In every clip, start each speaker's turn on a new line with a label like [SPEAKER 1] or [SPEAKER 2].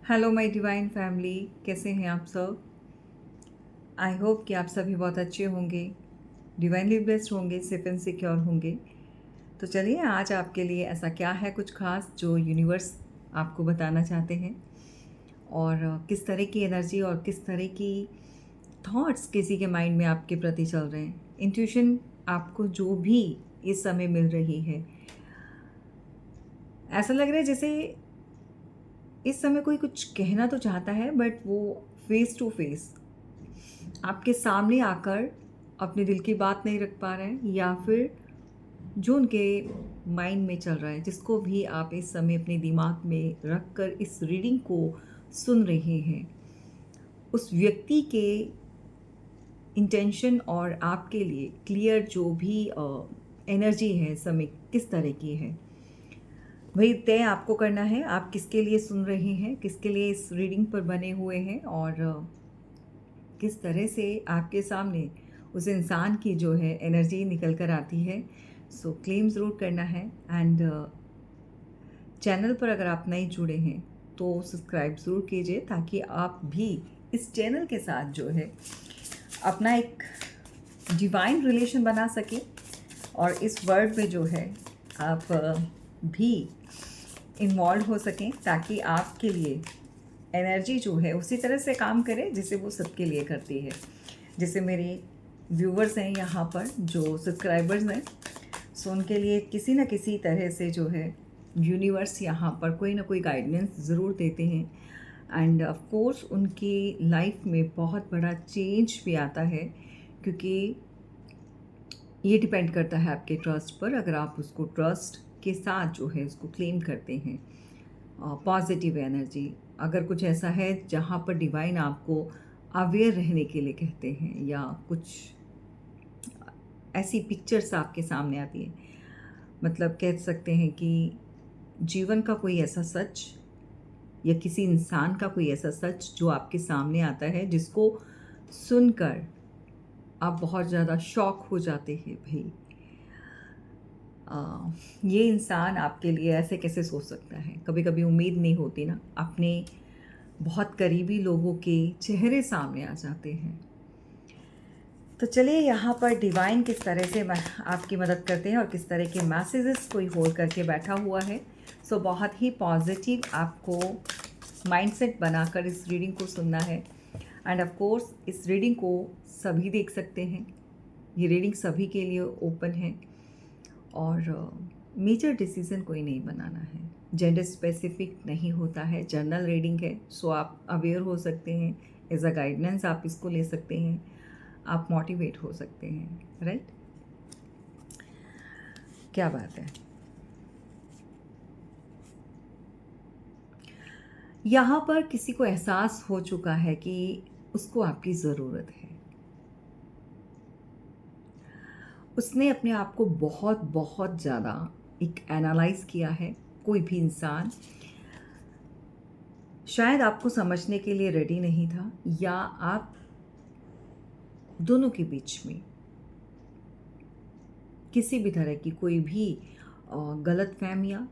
[SPEAKER 1] Hello my divine family, कैसे हैं आप सब। आई होप कि आप सभी बहुत अच्छे होंगे, डिवाइनली ब्लेस्ड होंगे, सेफ एंड सिक्योर होंगे। तो चलिए, आज आपके लिए ऐसा क्या है कुछ खास जो यूनिवर्स आपको बताना चाहते हैं, और किस तरह की एनर्जी और किस तरह की थॉट्स किसी के माइंड में आपके प्रति चल रहे हैं। इंट्यूशन आपको जो भी इस समय मिल रही है, ऐसा लग रहा है जैसे इस समय कोई कुछ कहना तो चाहता है, बट वो फेस टू फेस आपके सामने आकर अपने दिल की बात नहीं रख पा रहे हैं, या फिर जो उनके माइंड में चल रहा है, जिसको भी आप इस समय अपने दिमाग में रख कर इस रीडिंग को सुन रहे हैं, उस व्यक्ति के इंटेंशन और आपके लिए क्लियर जो भी एनर्जी है इस समय किस तरह की है, वही तय आपको करना है। आप किसके लिए सुन रहे हैं, किसके लिए इस रीडिंग पर बने हुए हैं, और किस तरह से आपके सामने उस इंसान की जो है एनर्जी निकल कर आती है। सो क्लेम ज़रूर करना है। एंड चैनल पर अगर आप नए जुड़े हैं तो सब्सक्राइब ज़रूर कीजिए, ताकि आप भी इस चैनल के साथ जो है अपना एक डिवाइन रिलेशन बना सकें, और इस वर्ल्ड में जो है आप भी इन्वॉल्व हो सकें, ताकि आपके लिए एनर्जी जो है उसी तरह से काम करे जैसे वो सबके लिए करती है। जैसे मेरे व्यूवर्स हैं यहाँ पर, जो सब्सक्राइबर्स हैं, सो उनके लिए किसी न किसी तरह से जो है यूनिवर्स यहाँ पर कोई ना कोई गाइडेंस ज़रूर देते हैं। एंड ऑफ कोर्स उनकी लाइफ में बहुत बड़ा चेंज भी आता है, क्योंकि ये डिपेंड करता है आपके ट्रस्ट पर। अगर आप उसको ट्रस्ट के साथ जो है उसको क्लेम करते हैं, पॉजिटिव एनर्जी, अगर कुछ ऐसा है जहाँ पर डिवाइन आपको अवेयर रहने के लिए कहते हैं, या कुछ ऐसी पिक्चर्स आपके सामने आती है, मतलब कह सकते हैं कि जीवन का कोई ऐसा सच या किसी इंसान का कोई ऐसा सच जो आपके सामने आता है, जिसको सुनकर आप बहुत ज़्यादा शॉक हो जाते हैं। भाई ये इंसान आपके लिए ऐसे कैसे सोच सकता है। कभी कभी उम्मीद नहीं होती ना, अपने बहुत करीबी लोगों के चेहरे सामने आ जाते हैं। तो चलिए, यहाँ पर डिवाइन किस तरह से आपकी मदद करते हैं और किस तरह के मैसेजेस कोई होल्ड करके बैठा हुआ है। सो बहुत ही पॉजिटिव आपको माइंडसेट बनाकर इस रीडिंग को सुनना है। एंड ऑफ कोर्स इस रीडिंग को सभी देख सकते हैं, ये रीडिंग सभी के लिए ओपन है, और मेजर डिसीज़न कोई नहीं बनाना है, जेंडर स्पेसिफिक नहीं होता है, जनरल रीडिंग है। सो आप अवेयर हो सकते हैं, एज अ गाइडेंस आप इसको ले सकते हैं, आप मोटिवेट हो सकते हैं। राइट, क्या बात है। यहाँ पर किसी को एहसास हो चुका है कि उसको आपकी ज़रूरत है। उसने अपने आप को बहुत बहुत ज़्यादा एक एनालाइज किया है। कोई भी इंसान शायद आपको समझने के लिए रेडी नहीं था, या आप दोनों के बीच में किसी भी तरह की कोई भी गलतफहमियां,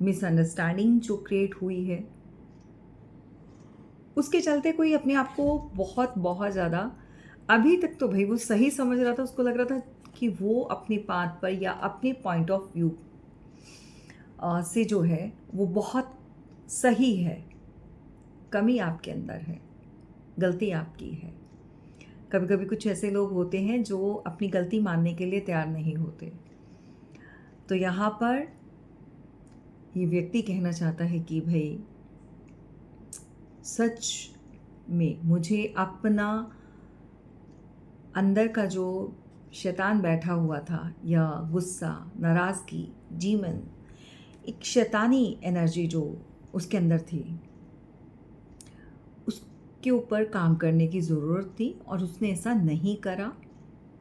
[SPEAKER 1] मिसअंडरस्टैंडिंग जो क्रिएट हुई है, उसके चलते कोई अपने आप को बहुत बहुत ज़्यादा, अभी तक तो भाई वो सही समझ रहा था, उसको लग रहा था कि वो अपने पाथ पर या अपने पॉइंट ऑफ व्यू से जो है वो बहुत सही है। कमी आपके अंदर है, गलती आपकी है। कभी कभी कुछ ऐसे लोग होते हैं जो अपनी गलती मानने के लिए तैयार नहीं होते। तो यहाँ पर ये व्यक्ति कहना चाहता है कि भाई सच में मुझे अपना अंदर का जो शैतान बैठा हुआ था, या गुस्सा, नाराज़गी, जीवन, एक शैतानी एनर्जी जो उसके अंदर थी, उसके ऊपर काम करने की ज़रूरत थी, और उसने ऐसा नहीं करा,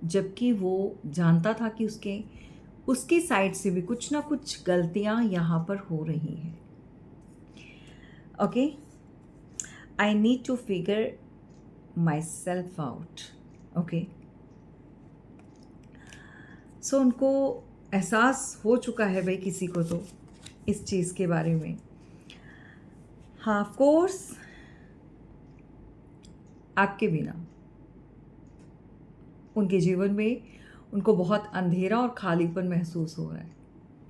[SPEAKER 1] जबकि वो जानता था कि उसकी साइड से भी कुछ ना कुछ गलतियां यहाँ पर हो रही हैं। Okay, I need to figure myself out. Okay, so उनको एहसास हो चुका है भाई, किसी को तो इस चीज़ के बारे में। हाँ, ऑफ कोर्स आपके बिना उनके जीवन में उनको बहुत अंधेरा और खालीपन महसूस हो रहा है।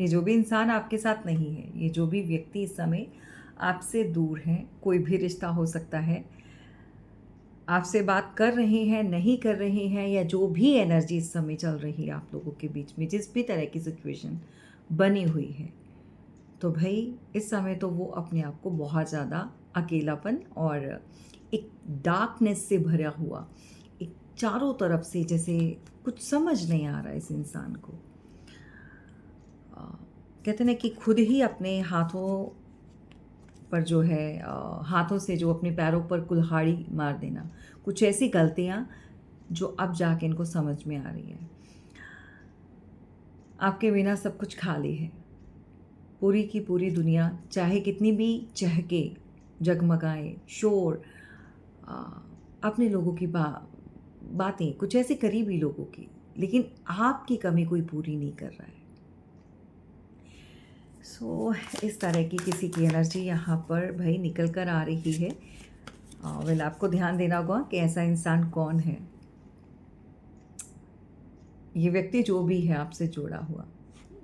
[SPEAKER 1] ये जो भी इंसान आपके साथ नहीं है, ये जो भी व्यक्ति इस समय आपसे दूर हैं, कोई भी रिश्ता हो सकता है, आपसे बात कर रहे हैं, नहीं कर रहे हैं, या जो भी एनर्जी इस समय चल रही है आप लोगों के बीच में, जिस भी तरह की सिचुएशन बनी हुई है, तो भाई इस समय तो वो अपने आप को बहुत ज़्यादा अकेलापन और एक डार्कनेस से भरा हुआ, एक चारों तरफ से जैसे कुछ समझ नहीं आ रहा है इस इंसान को। कहते हैं ना कि खुद ही अपने हाथों पर जो है हाथों से जो अपने पैरों पर कुल्हाड़ी मार देना, कुछ ऐसी गलतियाँ जो अब जाके इनको समझ में आ रही है। आपके बिना सब कुछ खाली है। पूरी की पूरी दुनिया चाहे कितनी भी चहके, जगमगाए, शोर, अपने लोगों की बातें, कुछ ऐसे करीबी लोगों की, लेकिन आपकी कमी कोई पूरी नहीं कर रहा है। सो इस तरह की किसी की एनर्जी यहाँ पर भाई निकल कर आ रही है। वेल आपको ध्यान देना होगा कि ऐसा इंसान कौन है। ये व्यक्ति जो भी है आपसे जुड़ा हुआ,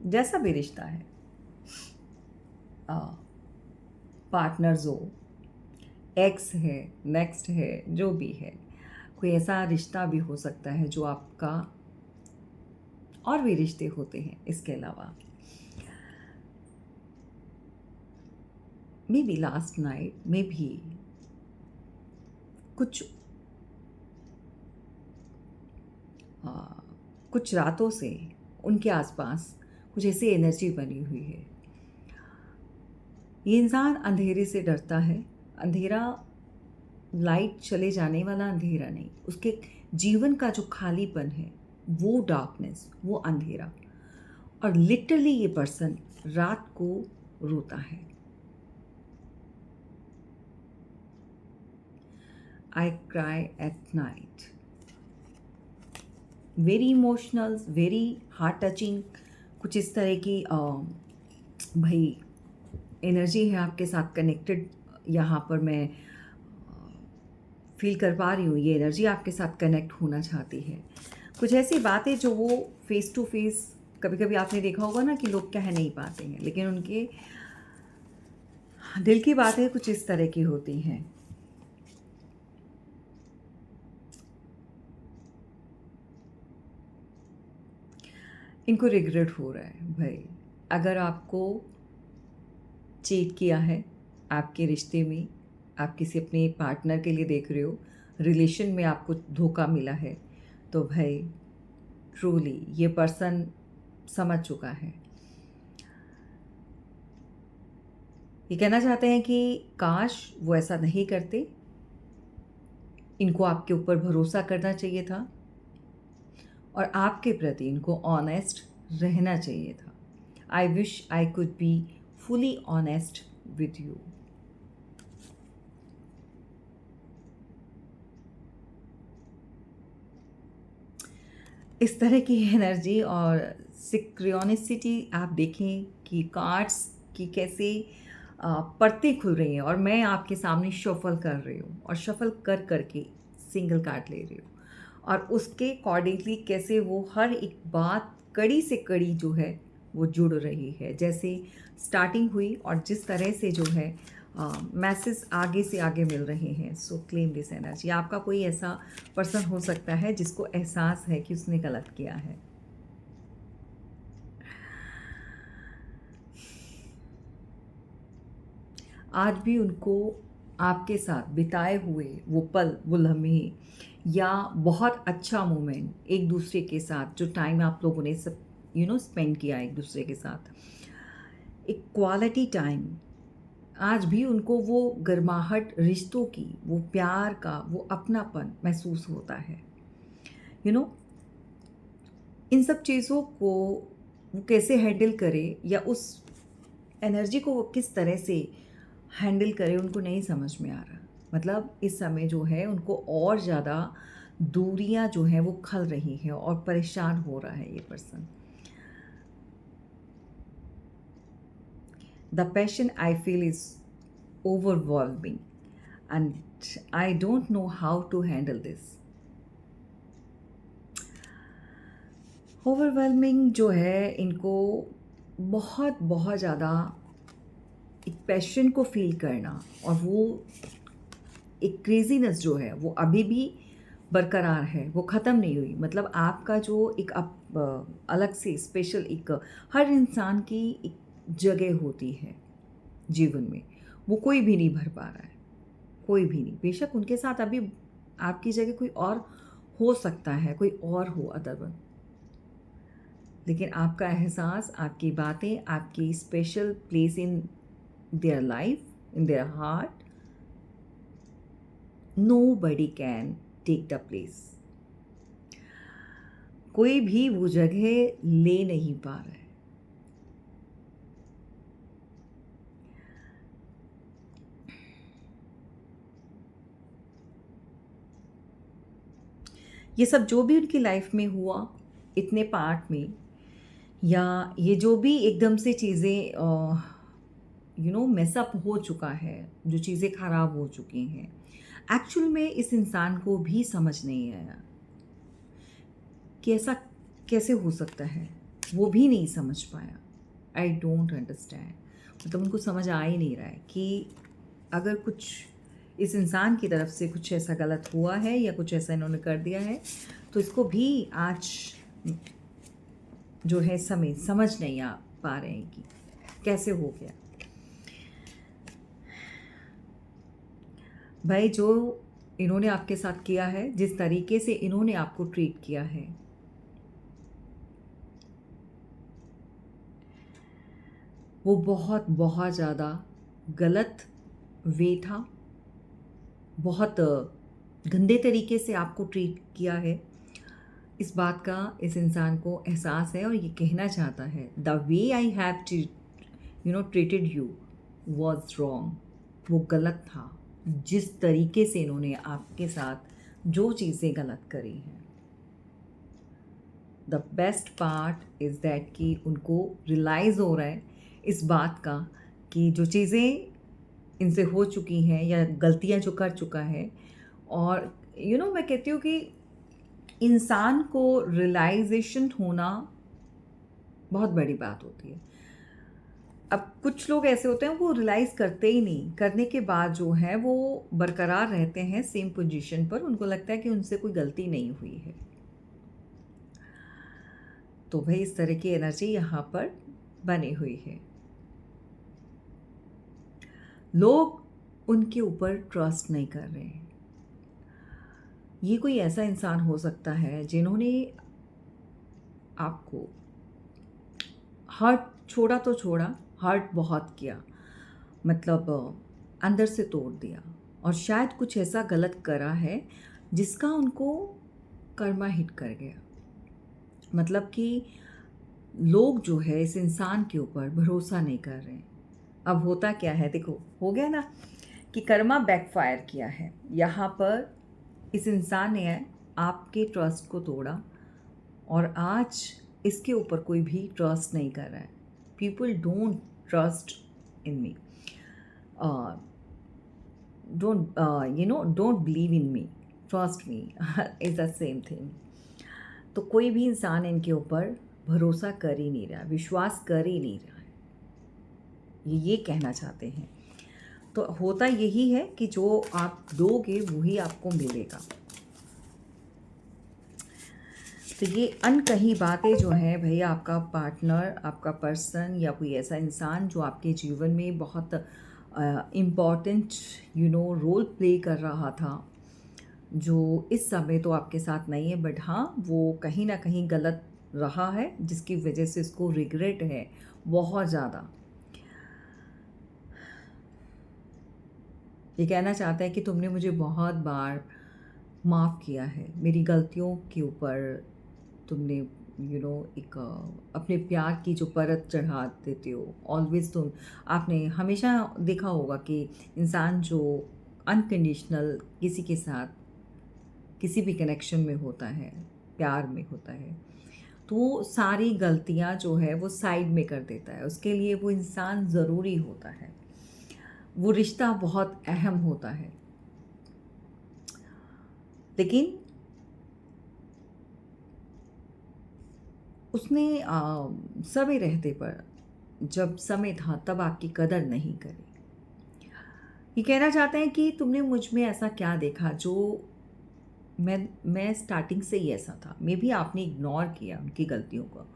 [SPEAKER 1] जैसा भी रिश्ता है, पार्टनर्स हो, एक्स है, नेक्स्ट है, जो भी है, कोई ऐसा रिश्ता भी हो सकता है जो आपका, और भी रिश्ते होते हैं इसके अलावा। मे बी लास्ट नाइट में भी कुछ रातों से उनके आसपास कुछ ऐसी एनर्जी बनी हुई है। ये इंसान अंधेरे से डरता है। अंधेरा लाइट चले जाने वाला अंधेरा नहीं, उसके जीवन का जो खालीपन है, वो डार्कनेस, वो अंधेरा। और लिटरली ये पर्सन रात को रोता है। I cry at night. Very emotional, very heart touching, कुछ इस तरह की भाई एनर्जी है आपके साथ कनेक्टेड। यहाँ पर मैं फील कर पा रही हूँ, ये एनर्जी आपके साथ कनेक्ट होना चाहती है। कुछ ऐसी बातें जो वो फेस टू फेस, कभी कभी आपने देखा होगा ना कि लोग कह नहीं पाते हैं, लेकिन उनके दिल की बातें कुछ इस तरह की होती हैं। इनको रिग्रेट हो रहा है भाई, अगर आपको चीट किया है आपके रिश्ते में, आप किसी अपने पार्टनर के लिए देख रहे हो, रिलेशन में आपको धोखा मिला है, तो भाई ट्रूली ये पर्सन समझ चुका है। ये कहना चाहते हैं कि काश वो ऐसा नहीं करते, इनको आपके ऊपर भरोसा करना चाहिए था और आपके प्रति इनको ऑनेस्ट रहना चाहिए था। I wish I could be fully honest with you. इस तरह की एनर्जी और सिक्रोनिसिटी आप देखें कि कार्ड्स की कैसे परतें खुल रही हैं, और मैं आपके सामने शफल कर रही हूँ और शफल कर करके सिंगल कार्ड ले रही हूँ, और उसके अकॉर्डिंगली कैसे वो हर एक बात कड़ी से कड़ी जो है वो जुड़ रही है, जैसे स्टार्टिंग हुई और जिस तरह से जो है मैसेज आगे से आगे मिल रहे हैं। सो क्लेम दिस एनर्जी। आपका कोई ऐसा पर्सन हो सकता है जिसको एहसास है कि उसने गलत किया है। आज भी उनको आपके साथ बिताए हुए वो पल, वो लम्हे, या बहुत अच्छा मोमेंट एक दूसरे के साथ जो टाइम आप लोगों ने सब स्पेंड किया एक दूसरे के साथ, एक क्वालिटी टाइम, आज भी उनको वो गर्माहट रिश्तों की, वो प्यार का, वो अपनापन महसूस होता है। इन सब चीज़ों को वो कैसे हैंडल करे, या उस एनर्जी को वो किस तरह से हैंडल करे, उनको नहीं समझ में आ रहा। मतलब इस समय जो है उनको और ज़्यादा दूरियां जो हैं वो खल रही हैं और परेशान हो रहा है ये person. The passion I feel is overwhelming, and I don't know how to handle this. Overwhelming जो है इनको बहुत बहुत ज़्यादा एक पैशन को फील करना, और वो एक क्रेजीनेस जो है वो अभी भी बरकरार है, वो ख़त्म नहीं हुई। मतलब आपका जो एक अलग से स्पेशल एक हर इंसान की एक जगह होती है जीवन में, वो कोई भी नहीं भर पा रहा है, कोई भी नहीं। बेशक उनके साथ अभी आपकी जगह कोई और हो सकता है, कोई और हो अदर वन, लेकिन आपका एहसास, आपकी बातें, आपकी special place in their life, in their heart, nobody can take the place. कोई भी वो जगह ले नहीं पा रहा है। ये सब जो भी उनकी लाइफ में हुआ इतने पार्ट में, या ये जो भी एकदम से चीज़ें मेसअप हो चुका है, जो चीज़ें ख़राब हो चुकी हैं, एक्चुअल में इस इंसान को भी समझ नहीं आया कि ऐसा कैसे हो सकता है। वो भी नहीं समझ पाया। आई डोंट अंडरस्टैंड, मतलब उनको समझ आ ही नहीं रहा है कि अगर कुछ इस इंसान की तरफ से कुछ ऐसा गलत हुआ है या कुछ ऐसा इन्होंने कर दिया है, तो इसको भी आज जो है समय समझ नहीं आ पा रहे हैं कि कैसे हो गया। भाई, जो इन्होंने आपके साथ किया है, जिस तरीके से इन्होंने आपको ट्रीट किया है, वो बहुत बहुत ज़्यादा गलत वे था। बहुत गंदे तरीके से आपको ट्रीट किया है। इस बात का इस इंसान को एहसास है और ये कहना चाहता है, the way I have treated you was wrong. वो गलत था, जिस तरीके से इन्होंने आपके साथ जो चीज़ें गलत करी हैं। The best part is that कि उनको रियलाइज़ हो रहा है इस बात का कि जो चीज़ें इनसे हो चुकी हैं या गलतियां जो कर चुका है, और मैं कहती हूँ कि इंसान को रियलाइजेशन होना बहुत बड़ी बात होती है। अब कुछ लोग ऐसे होते हैं वो रियलाइज़ करते ही नहीं, करने के बाद जो है वो बरकरार रहते हैं सेम पोजीशन पर, उनको लगता है कि उनसे कोई गलती नहीं हुई है। तो भाई, इस तरह की एनर्जी यहाँ पर बनी हुई है। लोग उनके ऊपर ट्रस्ट नहीं कर रहे हैं। ये कोई ऐसा इंसान हो सकता है जिन्होंने आपको हर्ट, छोड़ा तो छोड़ा, हर्ट बहुत किया, मतलब अंदर से तोड़ दिया, और शायद कुछ ऐसा गलत करा है जिसका उनको कर्मा हिट कर गया। मतलब कि लोग जो है इस इंसान के ऊपर भरोसा नहीं कर रहे हैं। अब होता क्या है, देखो, हो गया ना कि कर्मा बैकफायर किया है। यहाँ पर इस इंसान ने आपके ट्रस्ट को तोड़ा, और आज इसके ऊपर कोई भी ट्रस्ट नहीं कर रहा है। People don't trust in me, don't believe in me, trust me is the same thing. तो कोई भी इंसान इनके ऊपर भरोसा कर ही नहीं रहा, विश्वास कर ही नहीं रहा है, ये कहना चाहते हैं। तो होता यही है कि जो आप दोगे वही आपको मिलेगा। तो ये अनकही बातें जो हैं भैया, आपका पार्टनर, आपका पर्सन, या कोई ऐसा इंसान जो आपके जीवन में बहुत इम्पॉर्टेंट रोल प्ले कर रहा था, जो इस समय तो आपके साथ नहीं है, बट हाँ, वो कहीं ना कहीं गलत रहा है, जिसकी वजह से इसको रिग्रेट है बहुत ज़्यादा। ये कहना चाहता है कि तुमने मुझे बहुत बार माफ़ किया है, मेरी गलतियों के ऊपर तुमने एक अपने प्यार की जो परत चढ़ा देते हो। ऑलवेज आपने हमेशा देखा होगा कि इंसान जो अनकंडीशनल किसी के साथ किसी भी कनेक्शन में होता है, प्यार में होता है, तो वो सारी गलतियाँ जो है वो साइड में कर देता है। उसके लिए वो इंसान ज़रूरी होता है। वो रिश्ता बहुत अहम होता है, लेकिन उसने समय रहते पर, जब समय था तब आपकी कदर नहीं करी। ये कहना चाहते हैं कि तुमने मुझ में ऐसा क्या देखा जो मैं स्टार्टिंग से ही ऐसा था। मे बी आपने इग्नोर किया उनकी गलतियों को।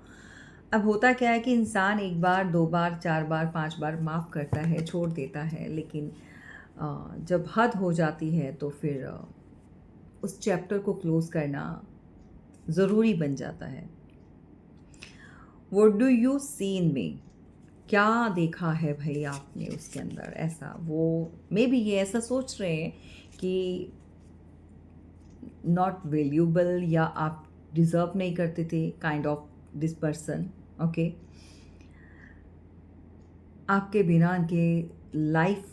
[SPEAKER 1] अब होता क्या है कि इंसान 1 बार, 2 बार, 4 बार, 5 बार माफ़ करता है, छोड़ देता है, लेकिन जब हद हो जाती है तो फिर उस चैप्टर को क्लोज़ करना ज़रूरी बन जाता है। व्हाट डू यू सी इन मी? क्या देखा है भई आपने उसके अंदर ऐसा? वो मे बी ये ऐसा सोच रहे हैं कि नॉट वैल्यूएबल, या आप डिज़र्व नहीं करते थे, kind of this person, okay? आपके बिना उनके लाइफ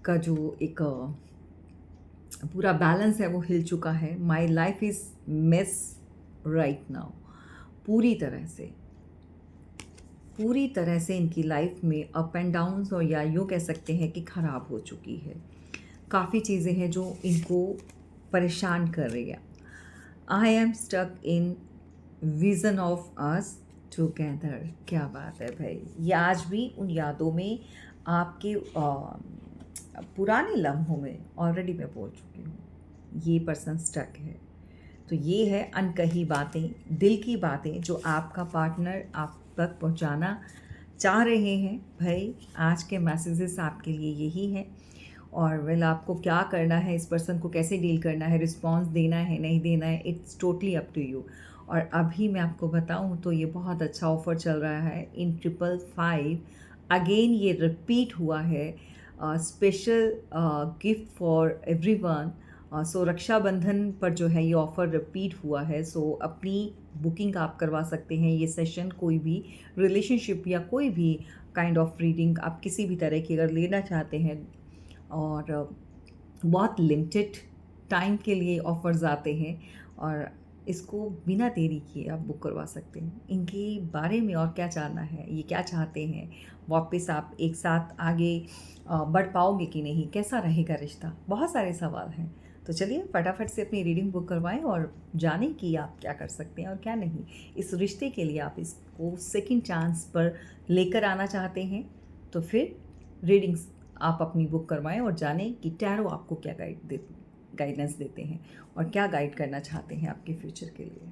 [SPEAKER 1] का जो एक पूरा बैलेंस है वो हिल चुका है। My life is mess right now. पूरी तरह से, पूरी तरह से इनकी लाइफ में अप एंड डाउन्स, और या यूँ कह सकते हैं कि ख़राब हो चुकी है। काफ़ी चीज़ें हैं जो इनको परेशान कर रही है। I am stuck in vision of us together. क्या बात है भाई! ये आज भी उन यादों में, आपके पुराने लम्हों में ऑलरेडी मैं बोल चुकी हूँ, ये पर्सन स्टक है। तो ये है अनकही बातें, दिल की बातें जो आपका पार्टनर आप तक पहुँचाना चाह रहे हैं। भाई आज के मैसेजेस आपके लिए यही हैं। और वेल आपको क्या करना है, इस पर्सन को कैसे डील करना है, रिस्पॉन्स देना है नहीं देना है, it's totally up to you. और अभी मैं आपको बताऊं तो ये बहुत अच्छा ऑफ़र चल रहा है इन 555। अगेन ये रिपीट हुआ है, स्पेशल गिफ्ट फॉर एवरीवन। सो रक्षाबंधन पर जो है ये ऑफ़र रिपीट हुआ है। सो अपनी बुकिंग आप करवा सकते हैं। ये सेशन कोई भी रिलेशनशिप या कोई भी काइंड ऑफ रीडिंग आप किसी भी तरह की अगर लेना चाहते हैं, और बहुत लिमिटेड टाइम के लिए ऑफ़र्स आते हैं, और इसको बिना देरी किए आप बुक करवा सकते हैं। इनके बारे में और क्या जानना है, ये क्या चाहते हैं, वापस आप एक साथ आगे बढ़ पाओगे कि नहीं, कैसा रहेगा रिश्ता, बहुत सारे सवाल हैं। तो चलिए फटाफट से अपनी रीडिंग बुक करवाएं और जानें कि आप क्या कर सकते हैं और क्या नहीं। इस रिश्ते के लिए आप इसको सेकंड चांस पर लेकर आना चाहते हैं तो फिर रीडिंग्स आप अपनी बुक करवाएं और जानें कि टैरो आपको क्या गाइडेंस देते हैं और क्या गाइड करना चाहते हैं आपके फ्यूचर के लिए।